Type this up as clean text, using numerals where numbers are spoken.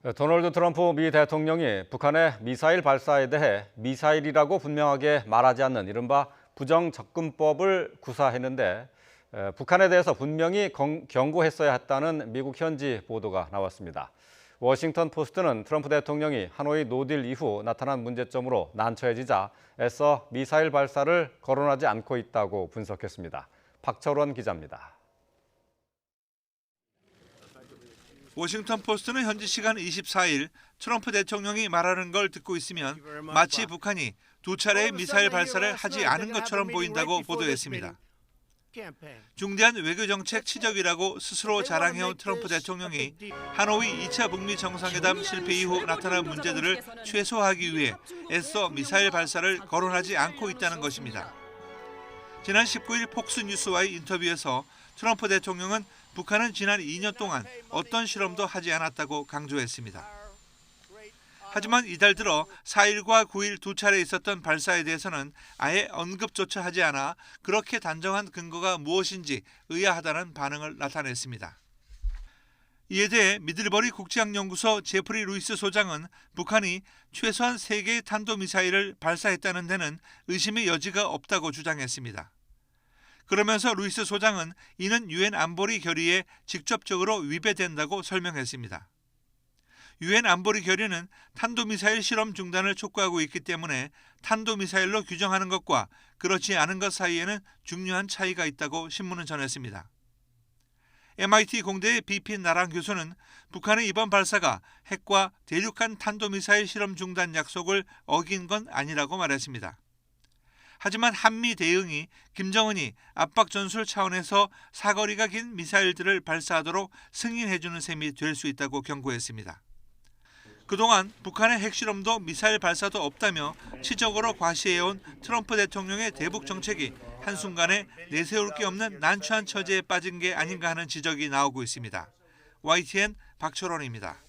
도널드 트럼프 미 대통령이 북한의 미사일 발사에 대해 미사일이라고 분명하게 말하지 않는 이른바 부정접근법을 구사했는데 북한에 대해서 분명히 경고했어야 했다는 미국 현지 보도가 나왔습니다. 워싱턴 포스트는 트럼프 대통령이 하노이 노딜 이후 나타난 문제점으로 난처해지자 애써 미사일 발사를 거론하지 않고 있다고 분석했습니다. 박철원 기자입니다. 워싱턴 포스트는 현지 시간 24일 트럼프 대통령이 말하는 걸 듣고 있으면 마치 북한이 두 차례의 미사일 발사를 하지 않은 것처럼 보인다고 보도했습니다. 중대한 외교정책 치적이라고 스스로 자랑해온 트럼프 대통령이 하노이 2차 북미 정상회담 실패 이후 나타난 문제들을 최소화하기 위해 애써 미사일 발사를 거론하지 않고 있다는 것입니다. 지난 19일 폭스뉴스와의 인터뷰에서 트럼프 대통령은 북한은 지난 2년 동안 어떤 실험도 하지 않았다고 강조했습니다. 하지만 이달 들어 4일과 9일 두 차례 있었던 발사에 대해서는 아예 언급조차 하지 않아 그렇게 단정한 근거가 무엇인지 의아하다는 반응을 나타냈습니다. 이에 대해 미들버리 국제학연구소 제프리 루이스 소장은 북한이 최소한 3개의 탄도미사일을 발사했다는 데는 의심의 여지가 없다고 주장했습니다. 그러면서 루이스 소장은 이는 유엔 안보리 결의에 직접적으로 위배된다고 설명했습니다. 유엔 안보리 결의는 탄도미사일 실험 중단을 촉구하고 있기 때문에 탄도미사일로 규정하는 것과 그렇지 않은 것 사이에는 중요한 차이가 있다고 신문은 전했습니다. MIT 공대의 비핀 나랑 교수는 북한의 이번 발사가 핵과 대륙간 탄도미사일 실험 중단 약속을 어긴 건 아니라고 말했습니다. 하지만 한미 대응이 김정은이 압박 전술 차원에서 사거리가 긴 미사일들을 발사하도록 승인해주는 셈이 될 수 있다고 경고했습니다. 그동안 북한의 핵실험도 미사일 발사도 없다며 치적으로 과시해온 트럼프 대통령의 대북 정책이 한순간에 내세울 게 없는 난처한 처지에 빠진 게 아닌가 하는 지적이 나오고 있습니다. YTN 박철원입니다.